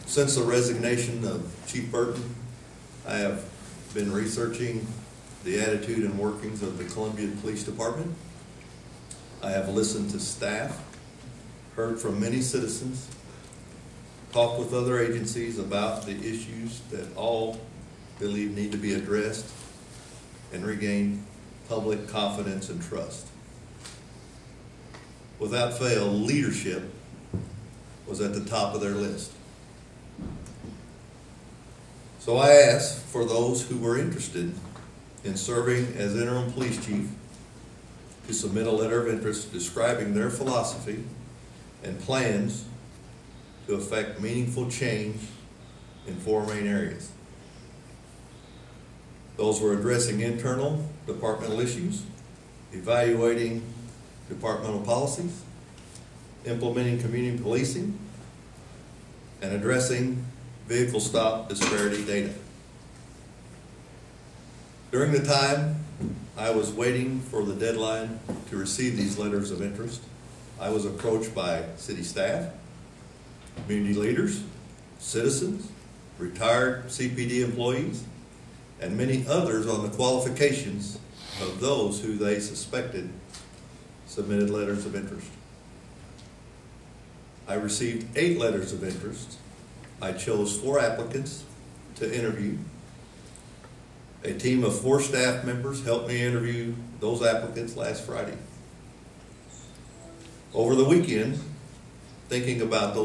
Since the resignation of Chief Burton, I have been researching the attitude and workings of the Columbia Police Department. I have listened to staff, heard from many citizens, talked with other agencies about the issues that all believe need to be addressed and regain public confidence and trust. Without fail, leadership was at the top of their list. So I asked for those who were interested in serving as interim police chief to submit a letter of interest describing their philosophy and plans to effect meaningful change in 4 main areas. Those were addressing internal departmental issues, evaluating departmental policies, implementing community policing, and addressing vehicle stop disparity data. During the time I was waiting for the deadline to receive these letters of interest, I was approached by city staff, community leaders, citizens, retired CPD employees, and many others on the qualifications of those who they suspected submitted letters of interest. I received 8 letters of interest. I chose 4 applicants to interview. A team of 4 staff members helped me interview those applicants last Friday. Over the weekend, thinking about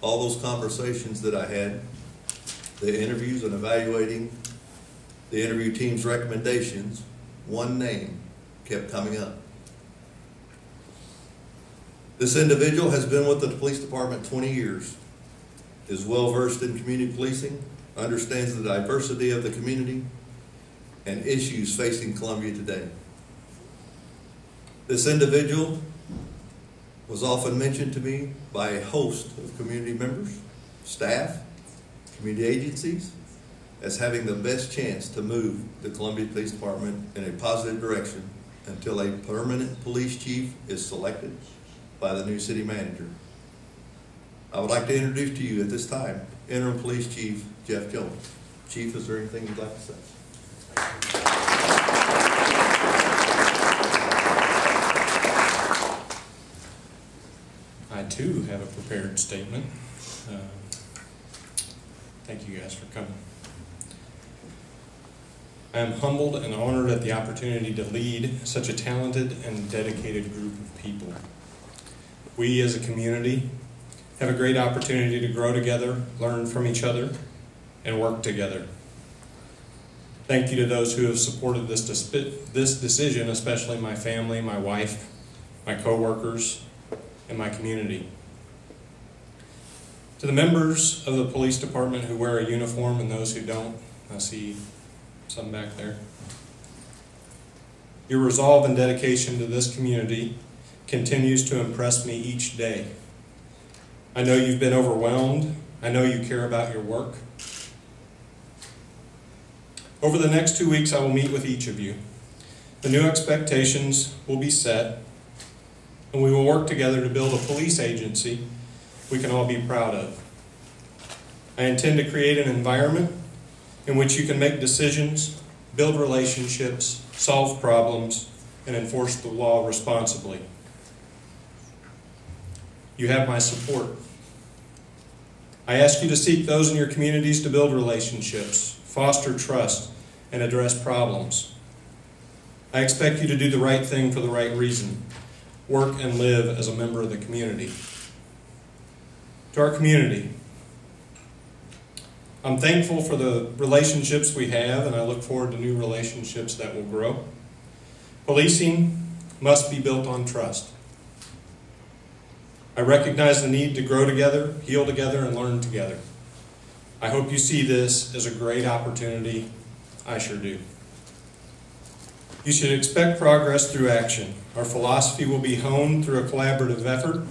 all those conversations that I had, the interviews and evaluating the interview team's recommendations, one name kept coming up. This individual has been with the police department 20 years, is well versed in community policing, understands the diversity of the community and issues facing Columbia today. This individual was often mentioned to me by a host of community members, staff, community agencies, as having the best chance to move the Columbia Police Department in a positive direction until a permanent police chief is selected by the new city manager. I would like to introduce to you at this time, Interim Police Chief Geoff Jones. Chief, is there anything you'd like to say? I too have a prepared statement. Thank you guys for coming. I am humbled and honored at the opportunity to lead such a talented and dedicated group of people. We as a community have a great opportunity to grow together, learn from each other, and work together. Thank you to those who have supported this decision, especially my family, my wife, my coworkers, and my community. To the members of the police department who wear a uniform and those who don't, I see some back there. Your resolve and dedication to this community continues to impress me each day. I know you've been overwhelmed. I know you care about your work. Over the next 2 weeks, I will meet with each of you. The new expectations will be set, and we will work together to build a police agency we can all be proud of. I intend to create an environment in which you can make decisions, build relationships, solve problems, and enforce the law responsibly. You have my support. I ask you to seek those in your communities to build relationships, foster trust, and address problems. I expect you to do the right thing for the right reason, work and live as a member of the community. To our community, I'm thankful for the relationships we have, and I look forward to new relationships that will grow. Policing must be built on trust. I recognize the need to grow together, heal together, and learn together. I hope you see this as a great opportunity. I sure do. You should expect progress through action. Our philosophy will be honed through a collaborative effort.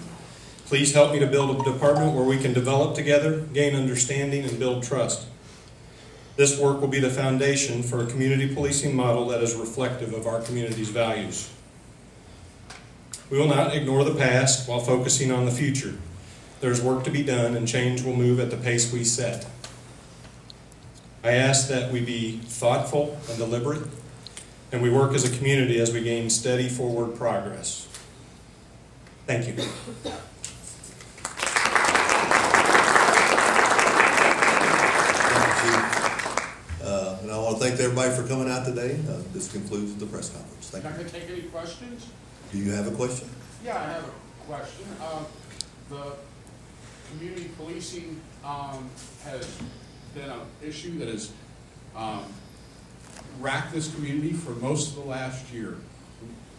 Please help me to build a department where we can develop together, gain understanding, and build trust. This work will be the foundation for a community policing model that is reflective of our community's values. We will not ignore the past while focusing on the future. there's work to be done and change will move at the pace we set. I ask that we be thoughtful and deliberate, and we work as a community as we gain steady forward progress. Thank you. And I want to thank everybody for coming out today. This concludes the press conference. Thank Not you. going to take any questions? Do you have a question? Yeah, I have a question. The community policing has been an issue that has racked this community for most of the last year.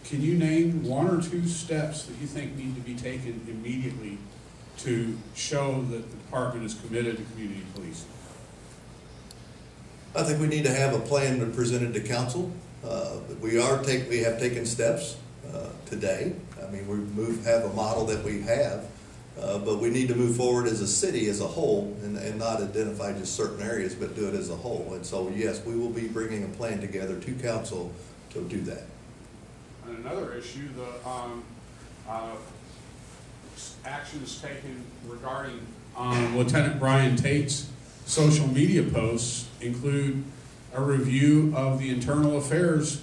Can you name one or two steps that you think need to be taken immediately to show that the department is committed to community policing? I think we need to have a plan presented to council. We have taken steps today. I mean, we have a model that we have, but we need to move forward as a city as a whole and not identify just certain areas, but do it as a whole. And so, yes, we will be bringing a plan together to council to do that. And another issue, the actions taken regarding Lieutenant Brian Tate's social media posts include a review of the internal affairs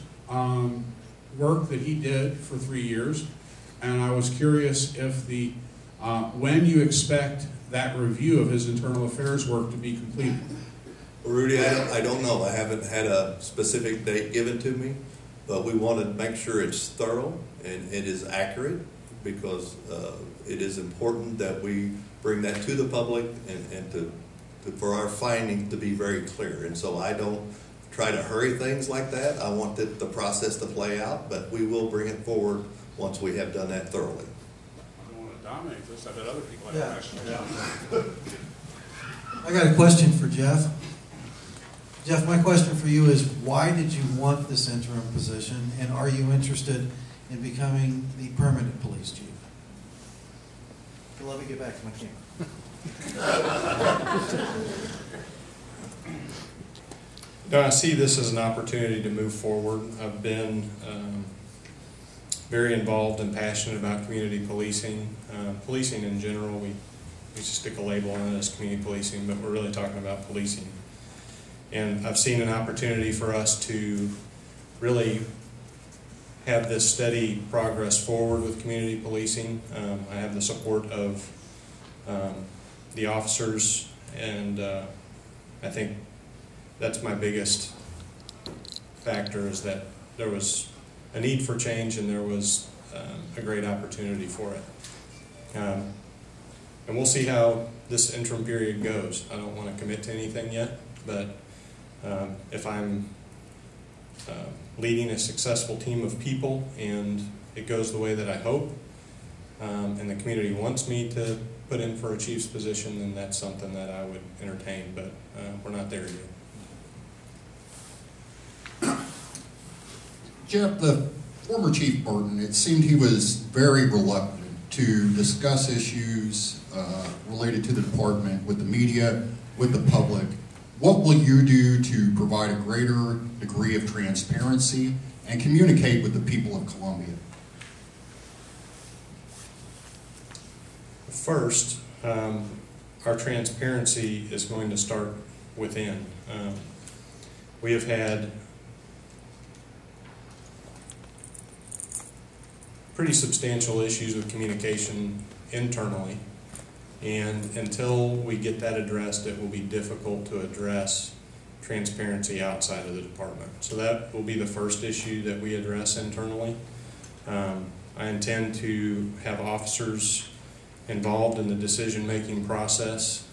work that he did for 3 years. And I was curious if when you expect that review of his internal affairs work to be completed. Rudy, I don't know. I haven't had a specific date given to me, but we want to make sure it's thorough and it is accurate, because it is important that we bring that to the public and for our findings to be very clear. And so I don't try to hurry things like that. I want the process to play out, but we will bring it forward once we have done that thoroughly. I don't want to dominate this. I bet other people have questions. I got a question for Geoff. Geoff, my question for you is, why did you want this interim position, and are you interested in becoming the permanent police chief? Let me get back to my camera. No, I see this as an opportunity to move forward. I've been very involved and passionate about community policing. Policing in general, we just stick a label on it as community policing, but we're really talking about policing. And I've seen an opportunity for us to really have this steady progress forward with community policing. I have the support of the officers, and I think that's my biggest factor, is that there was a need for change and there was a great opportunity for it. And we'll see how this interim period goes. I don't want to commit to anything yet, but if I'm leading a successful team of people and it goes the way that I hope, and the community wants me to put in for a chief's position, then that's something that I would entertain, but we're not there yet. Geoff, the former Chief Burton, it seemed he was very reluctant to discuss issues related to the department with the media, with the public. What will you do to provide a greater degree of transparency and communicate with the people of Columbia? First, our transparency is going to start within. We have had pretty substantial issues with communication internally, and until we get that addressed, it will be difficult to address transparency outside of the department. So that will be the first issue that we address internally. I intend to have officers involved in the decision-making process,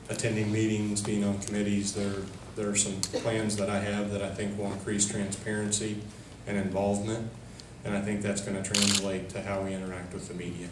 attending meetings, being on committees. There are some plans that I have that I think will increase transparency and involvement, and I think that's going to translate to how we interact with the media.